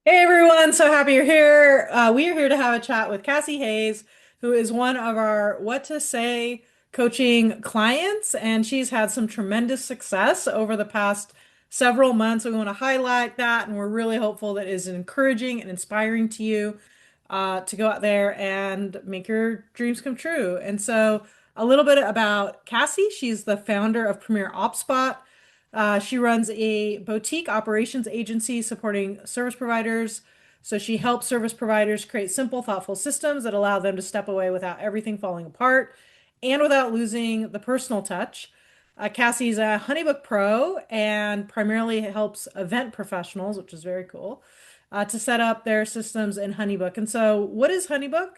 Hey everyone, so happy you're here. We are here to have a chat with Cassie Hayes, who is one of our What to Say coaching clients, and she's had some tremendous success over the past several months. We want to highlight that, and we're really hopeful that it is encouraging and inspiring to you to go out there and make your dreams come true. And so, a little bit about Cassie. She's the founder of Premier OpSpot. She runs a boutique operations agency supporting service providers. So she helps service providers create simple, thoughtful systems that allow them to step away without everything falling apart and without losing the personal touch. Cassie's a HoneyBook Pro and primarily helps event professionals, which is very cool, to set up their systems in HoneyBook. And so, what is HoneyBook?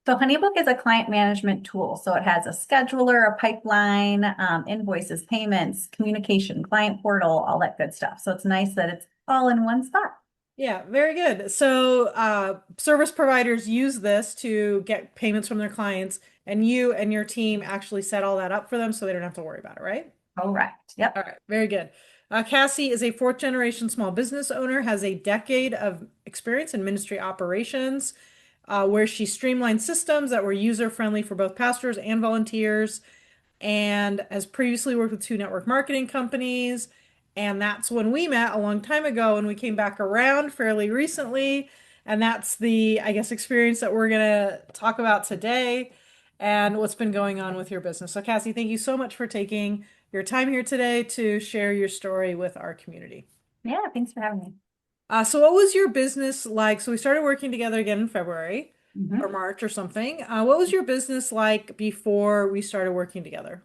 So HoneyBook is a client management tool. So it has a scheduler, a pipeline, invoices, payments, communication, client portal, all that good stuff. So it's nice that it's all in one spot. Yeah, very good. So, service providers use this to get payments from their clients, and you and your team actually set all that up for them so they don't have to worry about it, right? Correct. Yep. All right, very good. Cassie is a fourth generation small business owner, has a decade of experience in ministry operations, where she streamlined systems that were user friendly for both pastors and volunteers and has previously worked with two network marketing companies. And that's when we met a long time ago and we came back around fairly recently. And that's the, I guess, experience that we're going to talk about today and what's been going on with your business. So, Cassie, thank you so much for taking your time here today to share your story with our community. Yeah. Thanks for having me. So, what was your business like? So, we started working together again in February or Mhm. March or something. What was your business like before we started working together?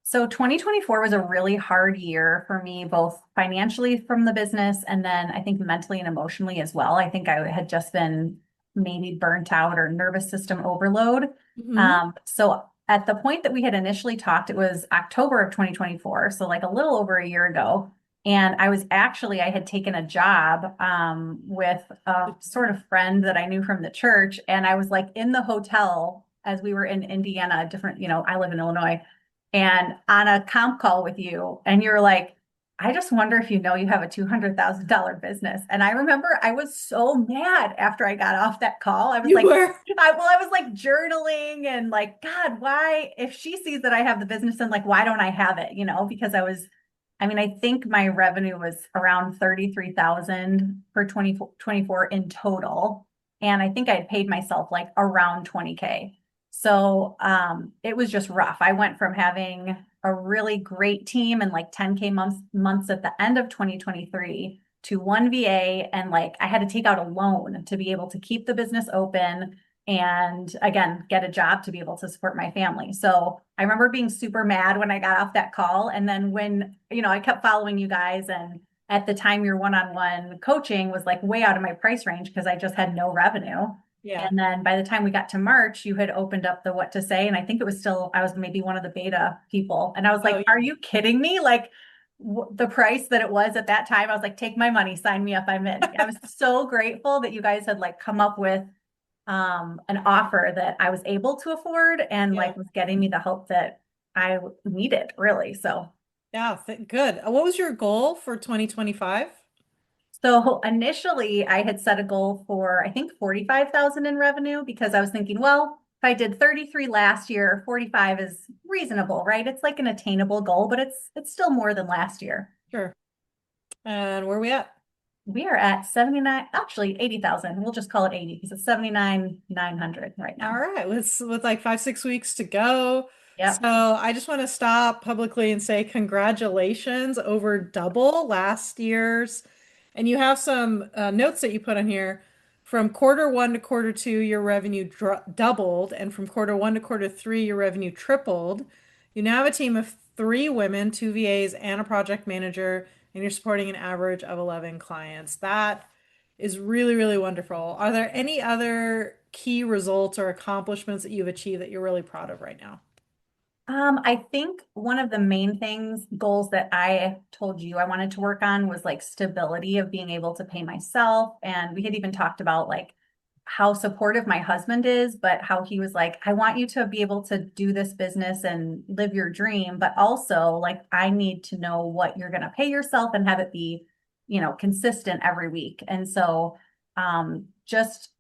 So 2024 was a really hard year for me, both financially from the business and then I think mentally and emotionally as well. I think I had just been maybe burnt out or nervous system overload. Hmm. So at the point that we had initially talked, it was October of 2024, so like a little over a year ago. And I had taken a job with a sort of friend that I knew from the church. And I was like in the hotel as we were in Indiana, different, I live in Illinois and on a comp call with you, and you're like, I just wonder if you know you have a $200,000 business. And I remember I was so mad after I got off that call. I was You like, were. I was like journaling and like, God, why, if she sees that I have the business and like, why don't I have it? Because I think my revenue was around 33,000 for 2024 in total. And I think I had paid myself like around 20K. So it was just rough. I went from having a really great team and like 10K months at the end of 2023 to one VA. And like I had to take out a loan to be able to keep the business open and again, get a job to be able to support my family. So I remember being super mad when I got off that call. And then when, I kept following you guys and at the time your one-on-one coaching was like way out of my price range because I just had no revenue. Yeah. And then by the time we got to March, you had opened up the what to say. And I think it was still, I was maybe one of the beta people. And I was Oh, like, are you kidding me? Like the price that it was at that time, I was like, take my money, sign me up, I'm in. I was so grateful that you guys had like come up with an offer that I was able to afford and yeah. like was getting me the help that I needed, really. Yeah. Good. What was your goal for 2025? So initially I had set a goal for I think 45,000 in revenue because I was thinking, well, if I did 33 last year, 45 is reasonable, right? It's like an attainable goal, but it's still more than last year. Sure. And where are we at? We are at 79, actually 80,000. We'll just call it 80 because it's 79,900 right All now. right. With like 5, 6 weeks to go. So Yep. I just want to stop publicly and say congratulations over double last year's. And you have some notes that you put on here. From quarter one to quarter two, your revenue doubled, and from quarter one to quarter three, your revenue tripled. You now have a team of three women, two VAs, and a project manager, and you're supporting an average of 11 clients. That is really, really wonderful. Are there any other key results or accomplishments that you've achieved that you're really proud of right now? I think one of the main goals that I told you I wanted to work on was like stability of being able to pay myself. And we had even talked about like how supportive my husband is, but how he was like, I want you to be able to do this business and live your dream, but also like I need to know what you're going to pay yourself and have it be, consistent every week. And so just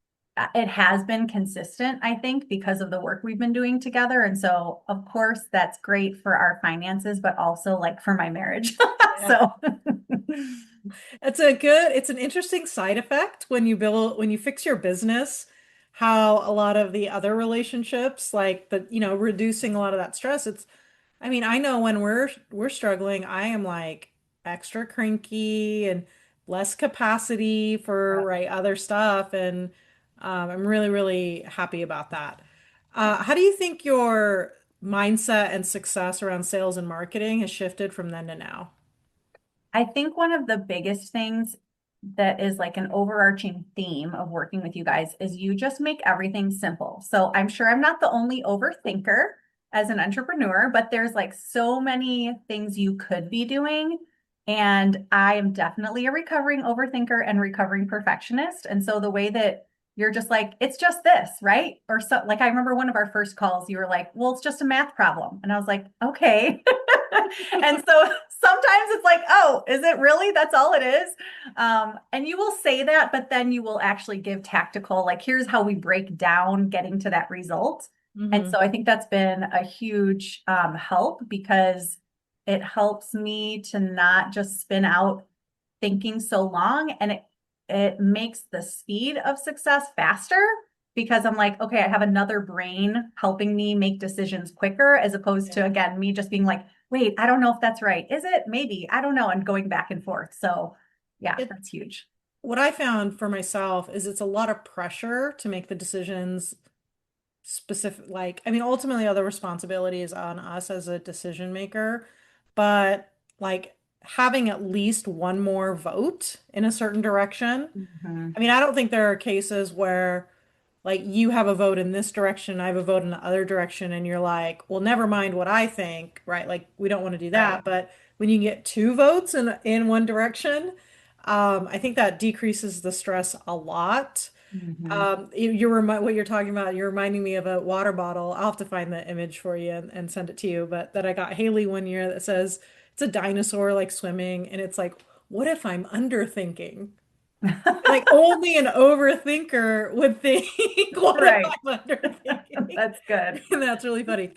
it has been consistent, I think, because of the work we've been doing together. And so, of course, that's great for our finances, but also like for my marriage. Yeah. So, It's an interesting side effect when when you fix your business, how a lot of the other relationships, like reducing a lot of that stress. I mean, I know when we're struggling, I am like extra cranky and less capacity for yeah, other stuff, and I'm really, really happy about that. yeah. How do you think your mindset and success around sales and marketing has shifted from then to now? I think one of the biggest things that is like an overarching theme of working with you guys is you just make everything simple. So I'm sure I'm not the only overthinker as an entrepreneur, but there's like so many things you could be doing. And I am definitely a recovering overthinker and recovering perfectionist. And so the way that you're just like, it's just this, right? Or so, like, I remember one of our first calls, you were like, well, it's just a math problem. And I was like, okay. And so sometimes it's like, oh, is it really? That's all it is. And you will say that, but then you will actually give tactical, like, here's how we break down getting to that result. And Hmm. so I think that's been a huge help because it helps me to not just spin out thinking so long, and it makes the speed of success faster because I'm like, okay, I have another brain helping me make decisions quicker as opposed to, Yeah. again, me just being like, wait, I don't know if that's right. Is it? Maybe. I don't know. And going back and forth. So, yeah, It that's huge. What I found for myself is it's a lot of pressure to make the decisions specific, like, I mean, ultimately, all the responsibility is on us as a decision maker, but like having at least one more vote in a certain direction. Mhm. I mean, I don't think there are cases where like you have a vote in this direction, I have a vote in the other direction, and you're like, well, never mind what I think, right? Like we don't want to do Right. that. But when you get two votes in one direction, I think that decreases the stress a lot. Mhm. What you're talking about, you're reminding me of a water bottle. I'll have to find the image for you and send it to you. But that I got Haley one year that says it's a dinosaur like swimming, and it's like, what if I'm underthinking? Like only an overthinker would think, what if Right. I'm underthinking? That's good. And that's really funny.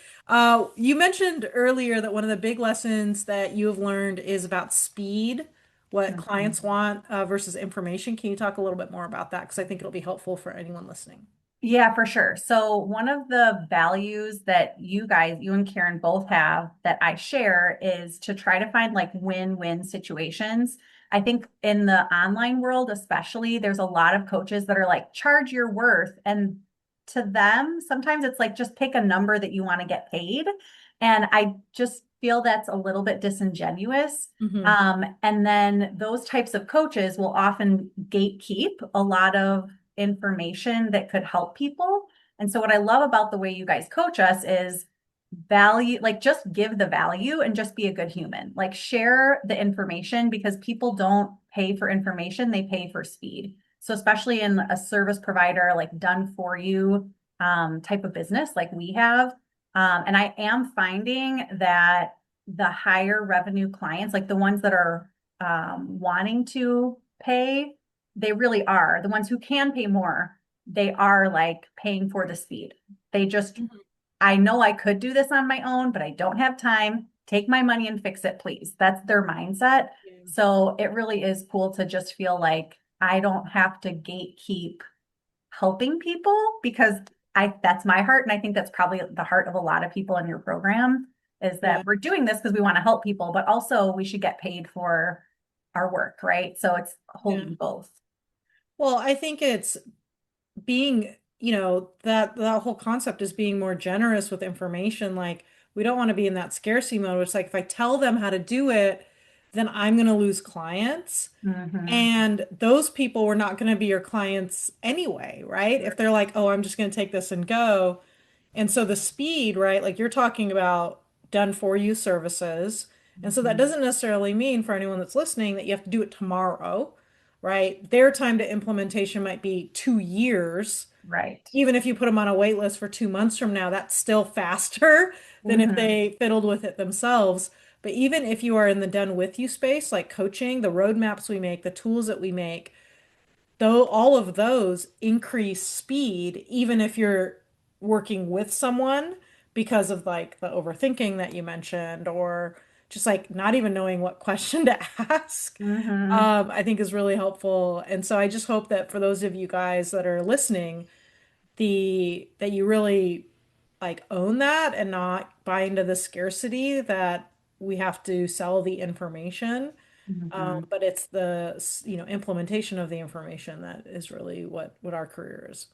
You mentioned earlier that one of the big lessons that you have learned is about speed, what clients Mhm. want versus information. Can you talk a little bit more about that? Because I think it'll be helpful for anyone listening. Yeah, for sure. So one of the values that you guys, you and Karen both have that I share is to try to find like win-win situations. I think in the online world, especially, there's a lot of coaches that are like, charge your worth. And to them, sometimes it's like, just pick a number that you want to get paid. And I just feel that's a little bit disingenuous. Hmm. And then those types of coaches will often gatekeep a lot of information that could help people. And so what I love about the way you guys coach us is value, like just give the value and just be a good human. Like share the information because people don't pay for information, they pay for speed. So especially in a service provider, like done for you type of business like we have. And I am finding that the higher revenue clients, like the ones that are wanting to pay, they really are. The ones who can pay more, they are like paying for the speed. They just, I know I could do this on my own, but I don't have time. Take my money and fix it, please. That's their mindset. Yeah. So it really is cool to just feel like I don't have to gatekeep helping people because I that's my heart. And I think that's probably the heart of a lot of people in your program is Yeah. that we're doing this because we want to help people, but also we should get paid for our work, right? So it's Yeah. holding both. Well, I think it's being, that whole concept is being more generous with information. Like we don't want to be in that scarcity mode. It's like if I tell them how to do it, then I'm going to lose clients. Mm-hmm. And those people were not going to be your clients anyway, right? If they're like, oh, I'm just going to take this and go. And so the speed, right? Like you're talking about done for you services. And so that Mm-hmm. doesn't necessarily mean for anyone that's listening that you have to do it tomorrow, right? Their time to implementation might be 2 years. Right. Even if you put them on a wait list for 2 months from now, that's still faster than if Mm-hmm. they fiddled with it themselves. But even if you are in the done with you space, like coaching, the roadmaps we make, the tools that we make, though all of those increase speed, even if you're working with someone because of like the overthinking that you mentioned, or just like not even knowing what question to ask, Hmm. I think is really helpful. And so I just hope that for those of you guys that are listening, the that you really like own that and not buy into the scarcity that we have to sell the information. Hmm. But it's the, implementation of the information that is really what our career is.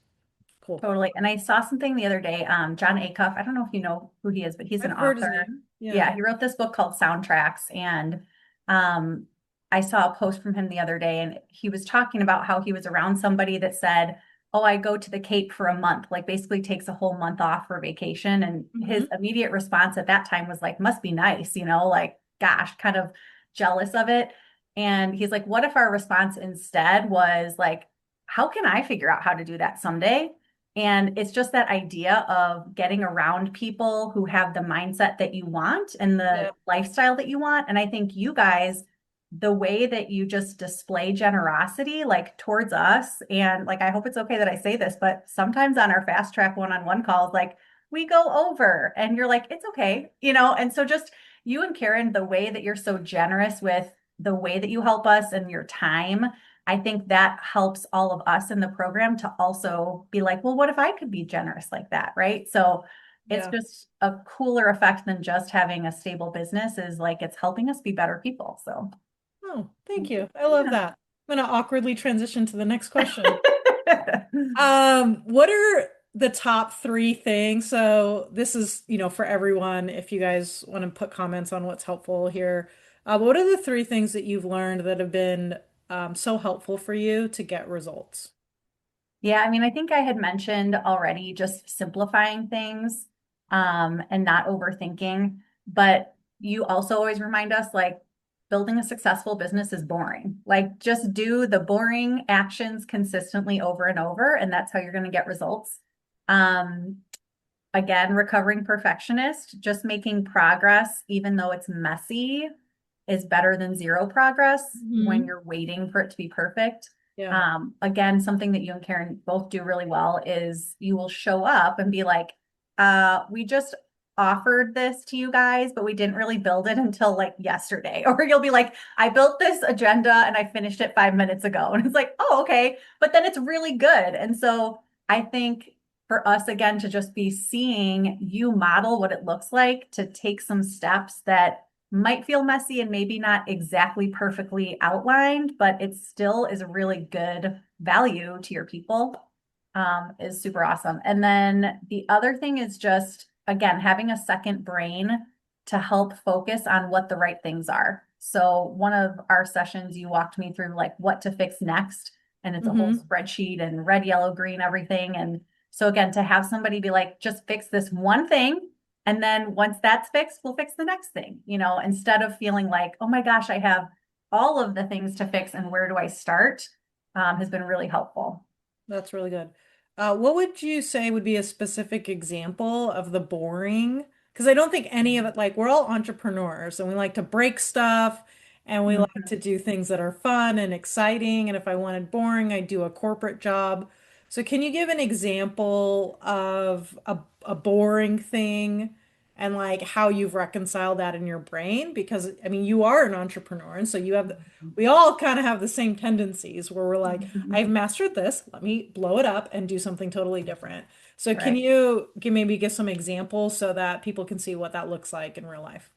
Cool. Totally. And I saw something the other day, John Acuff, I don't know if you know who he is, but he's an I've heard his author. name. Yeah. Yeah, he wrote this book called Soundtracks. And um, I saw a post from him the other day, and he was talking about how he was around somebody that said, "Oh, I go to the Cape for a month," like basically takes a whole month off for vacation. And Hmm. his immediate response at that time was like, "Must be nice, like, gosh, kind of jealous of it." And he's like, "What if our response instead was like, how can I figure out how to do that someday?" And it's just that idea of getting around people who have the mindset that you want and the Yeah. lifestyle that you want. And I think you guys, the way that you just display generosity, like towards us, and like, I hope it's okay that I say this, but sometimes on our fast track one-on-one calls, like we go over and you're like, it's okay. And so just you and Karen, the way that you're so generous with the way that you help us and your time, I think that helps all of us in the program to also be like, well, what if I could be generous like that? Right. So it's Yeah. just a cooler effect than just having a stable business, is like it's helping us be better people. So, Oh, thank you. I love that. I'm gonna awkwardly transition to the next question. yeah. What are the top three things? So this is, for everyone, if you guys want to put comments on what's helpful here. What are the three things that you've learned that have been so helpful for you to get results? Yeah, I mean, I think I had mentioned already just simplifying things and not overthinking, but you also always remind us like building a successful business is boring. Like just do the boring actions consistently over and over, and that's how you're going to get results. Um, Again, recovering perfectionist, just making progress, even though it's messy, is better than zero progress when Hmm. you're waiting for it to be perfect. Yeah. Again, something that you and Karen both do really well is you will show up and be like, we just offered this to you guys, but we didn't really build it until like yesterday. Or you'll be like, I built this agenda and I finished it 5 minutes ago. And it's like, oh, okay. But then it's really good. And so I think for us, again, to just be seeing you model what it looks like to take some steps that might feel messy and maybe not exactly perfectly outlined, but it still is a really good value to your people, is super awesome. And then the other thing is just, again, having a second brain to help focus on what the right things are. So one of our sessions, you walked me through like what to fix next, and it's a whole Hmm. spreadsheet and red, yellow, green, everything. And so again, to have somebody be like, just fix this one thing, and then once that's fixed, we'll fix the next thing, instead of feeling like, oh my gosh, I have all of the things to fix and where do I start, has been really helpful. That's really good. What would you say would be a specific example of the boring? Because I don't think any of it, like, we're all entrepreneurs and we like to break stuff and we like to Mhm. do things that are fun and exciting. And if I wanted boring, I'd do a corporate job. So, can you give an example of a boring thing and like how you've reconciled that in your brain? Because, I mean, you are an entrepreneur, and so we all kind of have the same tendencies where we're like, I've Mhm. mastered this. Let me blow it up and do something totally different. So can Right. you maybe give some examples so that people can see what that looks like in real life?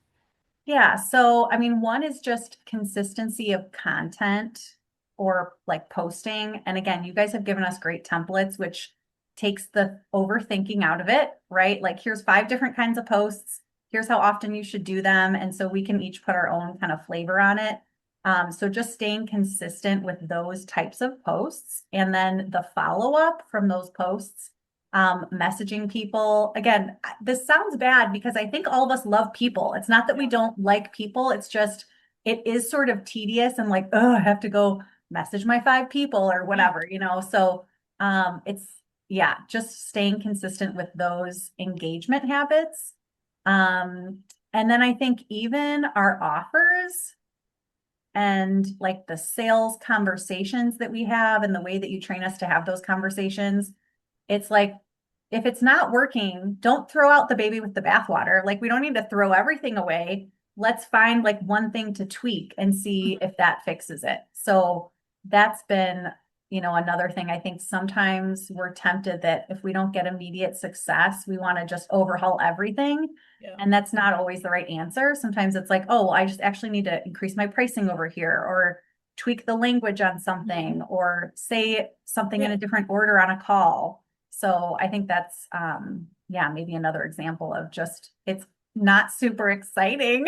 Yeah. So, I mean, one is just consistency of content or like posting. And again, you guys have given us great templates, which takes the overthinking out of it, right? Like, here's 5 different kinds of posts. Here's how often you should do them. And so we can each put our own kind of flavor on it. So just staying consistent with those types of posts and then the follow up from those posts, messaging people. Again, this sounds bad because I think all of us love people. It's not that we Yeah. don't like people, it's just it is sort of tedious and like, oh, I have to go message my 5 people or Yeah. whatever. So it's yeah, just staying consistent with those engagement habits. Um, and then I think even our offers, and like the sales conversations that we have and the way that you train us to have those conversations, it's like, if it's not working, don't throw out the baby with the bathwater. Like, we don't need to throw everything away. Let's find like one thing to tweak and see if that fixes it. So that's been, another thing. I think sometimes we're tempted that if we don't get immediate success, we want to just overhaul everything. Yeah. And that's not always the right answer. Sometimes it's like, oh, well, I just actually need to increase my pricing over here, or tweak the language on something, or say something in Yeah. a different order on a call. So I think that's, yeah, maybe another example of just, it's not super exciting,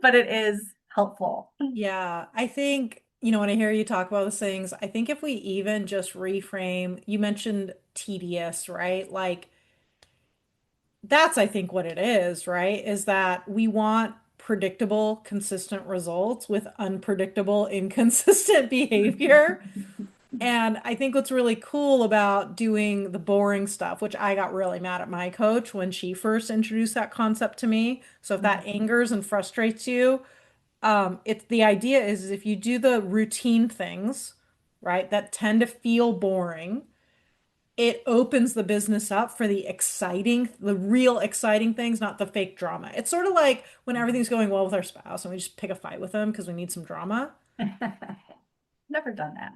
but it is helpful. Yeah, I think, when I hear you talk about those things, I think if we even just reframe, you mentioned tedious, right? Like that's, I think, what it is, right? Is that we want predictable, consistent results with unpredictable, inconsistent behavior. And I think what's really cool about doing the boring stuff, which I got really mad at my coach when she first introduced that concept to me. So if that angers and frustrates you, it's the idea is if you do the routine things, right, that tend to feel boring, it opens the business up for the real exciting things, not the fake drama. It's sort of like when everything's going well with our spouse and we just pick a fight with them because we need some drama. Never done that.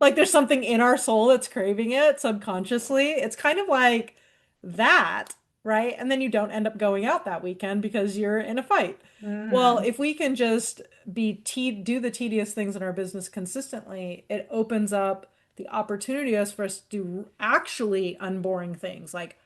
Like there's something in our soul that's craving it subconsciously. It's kind of like that, right? And then you don't end up going out that weekend because you're in a fight. Well, Mhm. if we can just do the tedious things in our business consistently, it opens up the opportunity for us to do actually unboring things like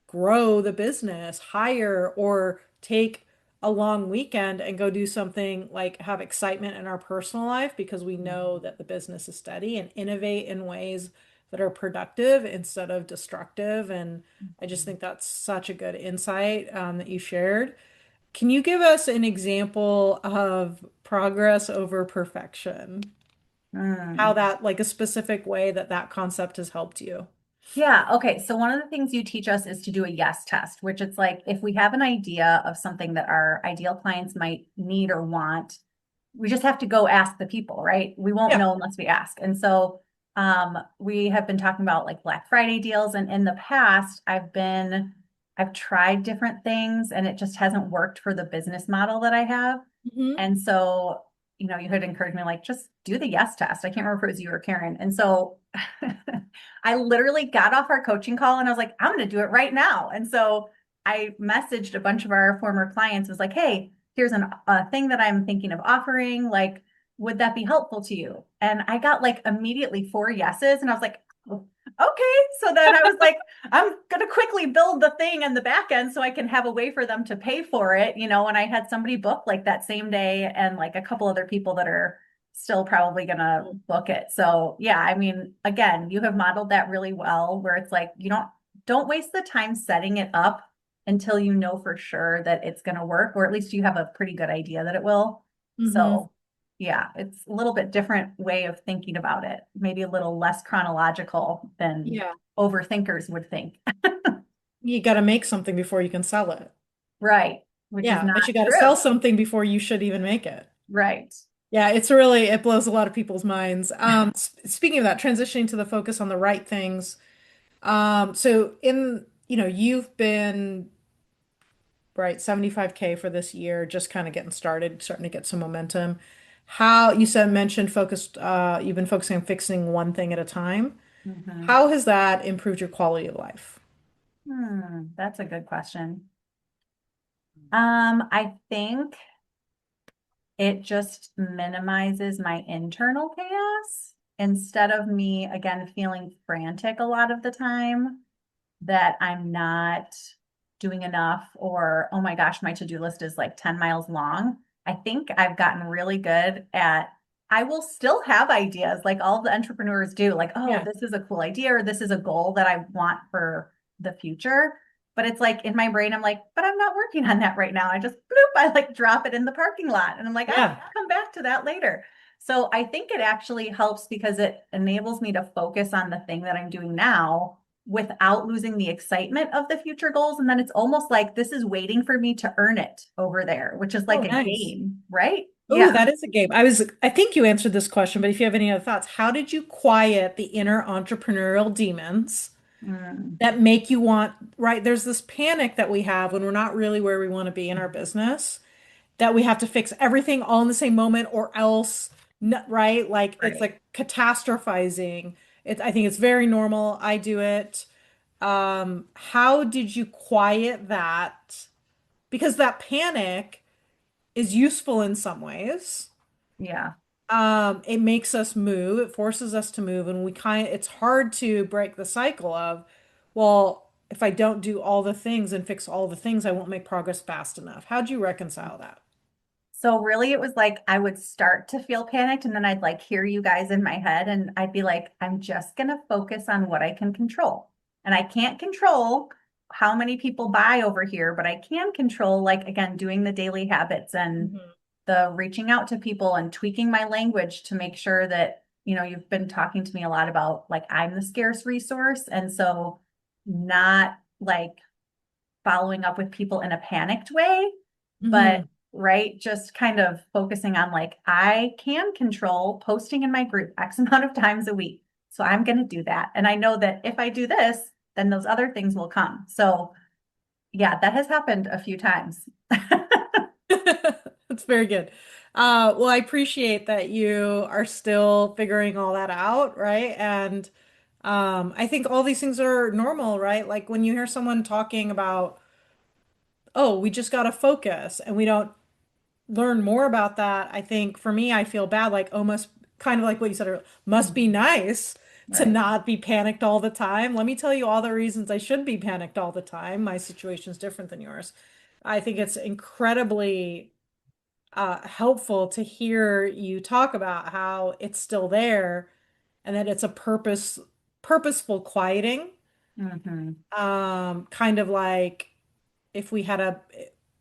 grow the business, hire, or take a long weekend and go do something like have excitement in our personal life because we know that the business is steady and innovate in ways that are productive instead of destructive. And I just think that's such a good insight that you shared. Can you give us an example of progress over perfection? How Mm. that, like a specific way that that concept has helped you? Yeah. Okay. So one of the things you teach us is to do a yes test, which it's like if we have an idea of something that our ideal clients might need or want, we just have to go ask the people, right? We won't Yeah. know unless we ask. And so we have been talking about like Black Friday deals. And in the past, I've tried different things and it just hasn't worked for the business model that I have. Hmm. And so, you had encouraged me like, just do the yes test. I can't remember if it was you or Karen. And so I literally got off our coaching call and I was like, I'm going to do it right now. And so I messaged a bunch of our former clients, was like, hey, here's a thing that I'm thinking of offering. Like, would that be helpful to you? And I got like immediately 4 yeses. And I was like, oh, okay. So then I was like, I'm going to quickly build the thing in the back end so I can have a way for them to pay for it. And I had somebody book like that same day and like a couple other people that are still probably going to book it. So yeah, I mean, again, you have modeled that really well where it's like, don't waste the time setting it up until you know for sure that it's going to work, or at least you have a pretty good idea that it will. Hmm. So yeah, it's a little bit different way of thinking about it, maybe a little less chronological than Yeah. overthinkers would think. You got to make something before you can sell it. Right, which is Yeah, but not you got to true. sell something before you should even make it. Right. Yeah, it blows a lot of people's minds. Speaking of that, transitioning to the focus on the right things. So you've been right 75K for this year, just kind of getting started, starting to get some momentum. How you said mentioned focused, you've been focusing on fixing one thing at a time. Mhm. How has that improved your quality of life? That's a good question. I think it just minimizes my internal chaos instead of me, again, feeling frantic a lot of the time that I'm not doing enough or, oh my gosh, my to-do list is like 10 miles long. I think I've gotten really good at, I will still have ideas like all the entrepreneurs do, like, oh, Yeah. this is a cool idea or this is a goal that I want for the future. But it's like in my brain, I'm like, but I'm not working on that right now. I just bloop, I like drop it in the parking lot. And I'm like, I'll Yeah. come back to that later. So I think it actually helps because it enables me to focus on the thing that I'm doing now without losing the excitement of the future goals. And then it's almost like this is waiting for me to earn it over there, which is Oh, like a nice. game, right? Oh, Yeah. that is a game. I think you answered this question, but if you have any other thoughts, how did you quiet the inner entrepreneurial demons Mm, that make you want, right? There's this panic that we have when we're not really where we want to be in our business, that we have to fix everything all in the same moment or else, right? Like it's right. like catastrophizing. I think it's very normal. I do it. How did you quiet that? Because that panic is useful in some ways. Yeah. It makes us move, it forces us to move, and it's hard to break the cycle of, well, if I don't do all the things and fix all the things, I won't make progress fast enough. How'd you reconcile that? So really it was like I would start to feel panicked and then I'd like hear you guys in my head and I'd be like, I'm just gonna focus on what I can control. And I can't control how many people buy over here, but I can control like again doing the daily habits and Mhm. the reaching out to people and tweaking my language to make sure that, you've been talking to me a lot about like I'm the scarce resource. And so not like following up with people in a panicked way, but Mhm. right, just kind of focusing on like I can control posting in my group X amount of times a week. So I'm going to do that. And I know that if I do this, then those other things will come. So yeah, that has happened a few times. That's very good. Well, I appreciate that you are still figuring all that out, right? And I think all these things are normal, right? Like when you hear someone talking about, oh, we just got to focus and we don't learn more about that, I think for me, I feel bad, like almost kind of like what you said earlier, must be nice to Right. not be panicked all the time. Let me tell you all the reasons I should be panicked all the time. My situation is different than yours. I think it's incredibly helpful to hear you talk about how it's still there and that it's a purposeful quieting. Hmm. Kind of like if we had a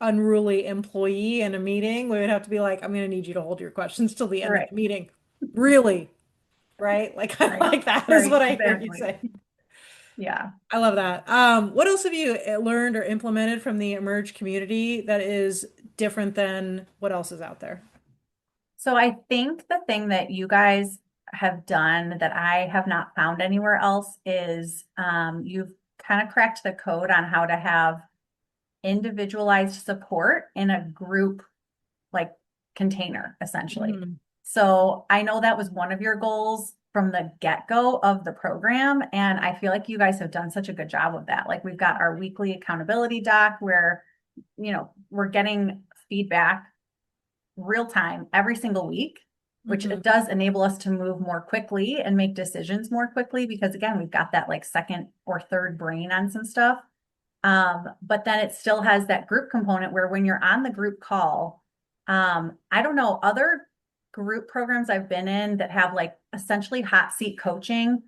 unruly employee in a meeting, we would have to be like, I'm going to need you to hold your questions till the end of Right. the meeting. Really, right? Like kind of Right. like that is Right. what I hear you Exactly. say. Yeah. I love that. What else have you learned or implemented from the Emerge community that is different than what else is out there? So I think the thing that you guys have done that I have not found anywhere else is you've kind of cracked the code on how to have individualized support in a group like container, essentially. Mhm. So I know that was one of your goals from the get-go of the program. And I feel like you guys have done such a good job of that. Like we've got our weekly accountability doc where, we're getting feedback real time every single week, which Mhm. it does enable us to move more quickly and make decisions more quickly because again, we've got that like second or third brain on some stuff. But then it still has that group component where when you're on the group call, I don't know, other group programs I've been in that have like essentially hot seat coaching,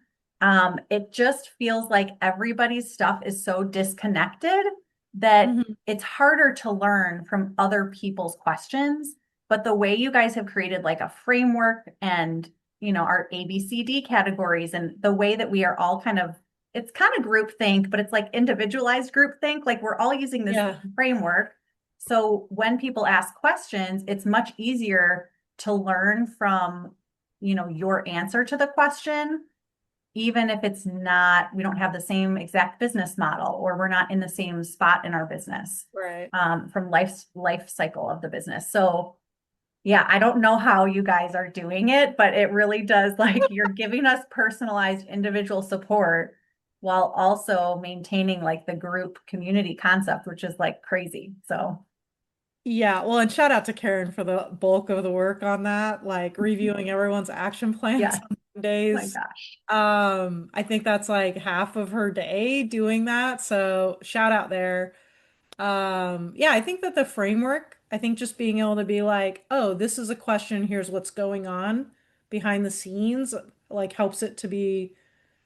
it just feels like everybody's stuff is so disconnected that Mhm. it's harder to learn from other people's questions. But the way you guys have created like a framework and our ABCD categories and the way that we are all kind of it's kind of group think, but it's like individualized group think. Like we're all using this Yeah. framework. So when people ask questions, it's much easier to learn from, your answer to the question, even if it's not, we don't have the same exact business model or we're not in the same spot in our business Right. from life cycle of the business. So yeah, I don't know how you guys are doing it, but it really does like you're giving us personalized individual support while also maintaining like the group community concept, which is like crazy. So, Yeah, well, and shout out to Karen for the bulk of the work on that, like reviewing everyone's action plans yeah, on my days. gosh. I think that's like half of her day doing that. So shout out there. Yeah, I think that the framework, I think just being able to be like, oh, this is a question, here's what's going on behind the scenes, like helps it to be,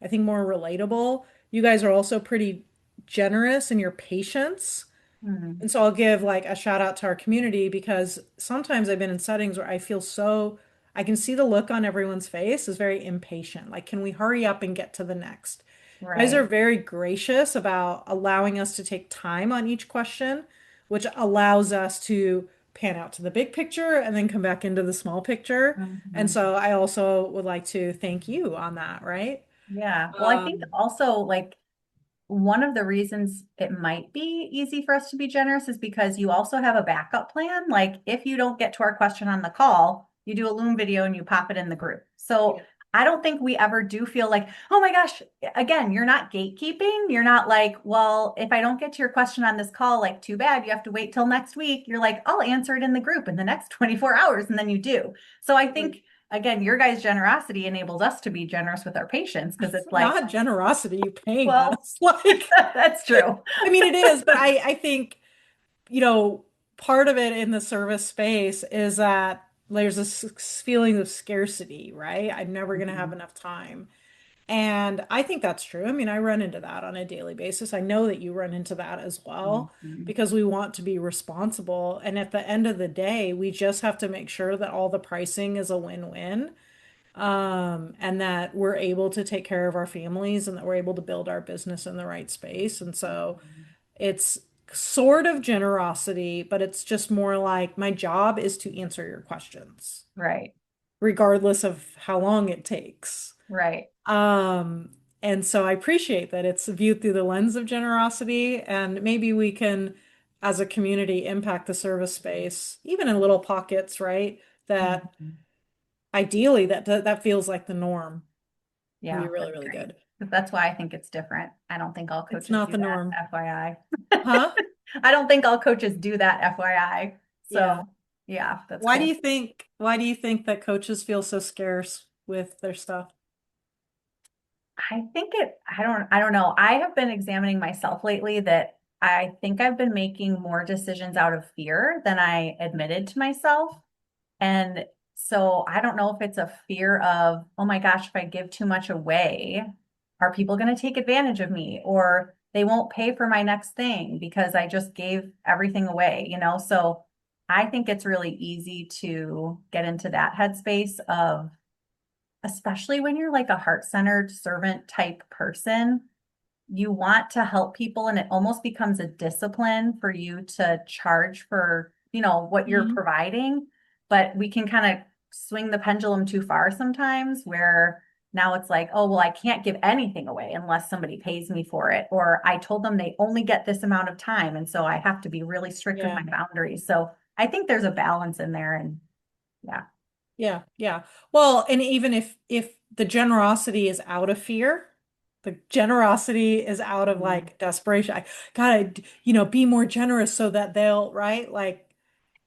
I think, more relatable. You guys are also pretty generous in your patience. Mhm. And so I'll give like a shout out to our community because sometimes I've been in settings where I feel so, I can see the look on everyone's face is very impatient. Like, can we hurry up and get to the next? You guys are Right. very gracious about allowing us to take time on each question, which allows us to pan out to the big picture and then come back into the small picture. And Mhm. so I also would like to thank you on that, right? Yeah. Well, I think Um, also like one of the reasons it might be easy for us to be generous is because you also have a backup plan. Like if you don't get to our question on the call, you do a Loom video and you pop it in the group. So yeah. I don't think we ever do feel like, oh my gosh, again, you're not gatekeeping. You're not like, well, if I don't get to your question on this call, like too bad, you have to wait till next week. You're like, I'll answer it in the group in the next 24 hours. And then you do. So I think, again, your guys' generosity enables us to be generous with our patients because It's it's like, not generosity, you paying well, us. Like, that's true. I mean, it is, but I think, you know, part of it in the service space is that there's this feeling of scarcity, right? I'm never going to have Mhm. enough time. And I think that's true. I mean, I run into that on a daily basis. I know that you run into that as well Mhm. because we want to be responsible. And at the end of the day, we just have to make sure that all the pricing is a win-win, and that we're able to take care of our families and that we're able to build our business in the right space. And so it's sort of generosity, but it's just more like my job is to answer your questions, Right, regardless of how long it takes. right. Um, and so I appreciate that it's viewed through the lens of generosity, and maybe we can, as a community, impact the service space, even in little pockets, right? That Mhm. ideally that feels like the norm. Would be Yeah, really, that's really great. good. That's why I think it's different. I don't think all It's coaches not do the that, norm. FYI. Huh? I don't think all coaches do that, FYI. Yeah. So, yeah, that's Why do cool. you think that coaches feel so scarce with their stuff? I don't know. I have been examining myself lately that I think I've been making more decisions out of fear than I admitted to myself. And so I don't know if it's a fear of, oh my gosh, if I give too much away, are people going to take advantage of me? Or they won't pay for my next thing because I just gave everything away, you know? So I think it's really easy to get into that headspace of, especially when you're like a heart-centered servant type person, you want to help people and it almost becomes a discipline for you to charge for, what you're Mhm. providing. But we can kind of swing the pendulum too far sometimes where now it's like, oh, well, I can't give anything away unless somebody pays me for it. Or I told them they only get this amount of time. And so I have to be really strict with Yeah. my boundaries. So I think there's a balance in there. And yeah. Yeah, yeah. Well, and even if the generosity is out of fear, the generosity is out of Mhm. like desperation. I gotta, be more generous so that they'll, right? Like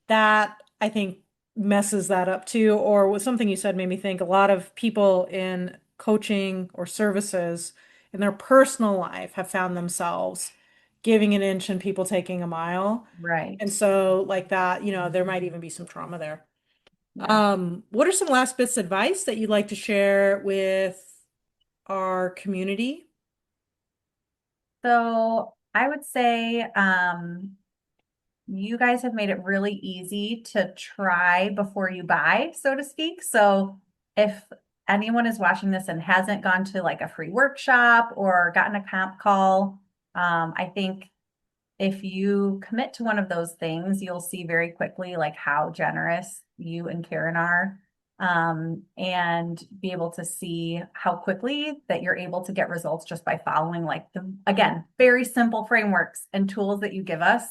that, I think messes that up too. Or was something you said made me think a lot of people in coaching or services in their personal life have found themselves giving an inch and people taking a mile. Right. And so like that, there might even be some trauma there. Yeah. What are some last bits of advice that you'd like to share with our community? So I would say, you guys have made it really easy to try before you buy, so to speak. So if anyone is watching this and hasn't gone to like a free workshop or gotten a comp call, I think if you commit to one of those things, you'll see very quickly like how generous you and Karen are. And be able to see how quickly that you're able to get results just by following like the, Mhm. again, very simple frameworks and tools that you give us.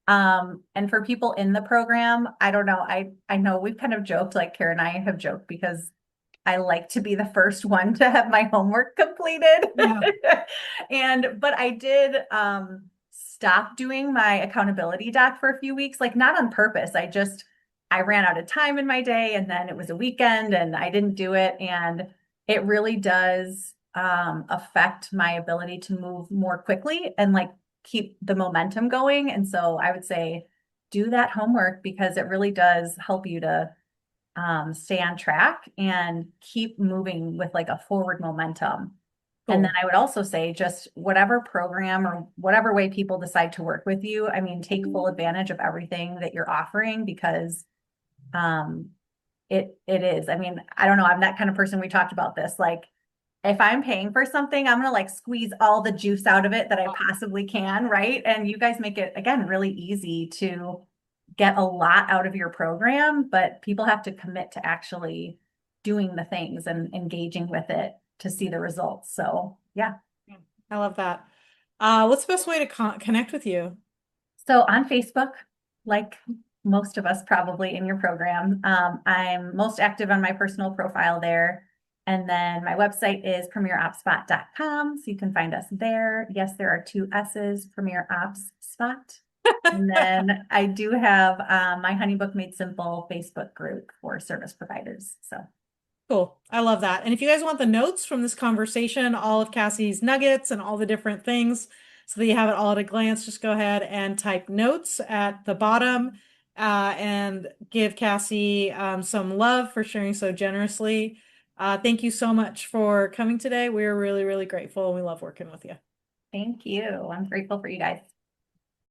And for people in the program, I don't know. I know we've kind of joked, like Karen and I have joked because I like to be the first one to have my homework completed. Yeah. But I did stop doing my accountability doc for a few weeks, like not on purpose. I ran out of time in my day and then it was a weekend and I didn't do it. And it really does affect my ability to move more quickly and like keep the momentum going. And so I would say do that homework because it really does help you to stay on track and keep moving with like a forward momentum. And then Cool. I would also say just whatever program or whatever way people decide to work with you, I mean, take full advantage of everything that you're offering because um it is. I mean, I don't know, I'm that kind of person. We talked about this. Like if I'm paying for something, I'm gonna like squeeze all the juice out of it that I possibly can, right? And you guys make it again really easy to get a lot out of your program, but people have to commit to actually doing the things and engaging with it to see the results. So, yeah. I love that. What's the best way to connect with you? So on Facebook, like most of us probably in your program, I'm most active on my personal profile there. And then my website is premieropspot.com. So you can find us there. Yes, there are two S's, Premier Ops Spot. And then I do have my Honeybook Made Simple Facebook group for service providers. So Cool. I love that. And if you guys want the notes from this conversation, all of Cassie's nuggets and all the different things, so that you have it all at a glance, just go ahead and type notes at the bottom and give Cassie some love for sharing so generously. Thank you so much for coming today. We're really, really grateful and we love working with you. thank you. I'm grateful for you guys.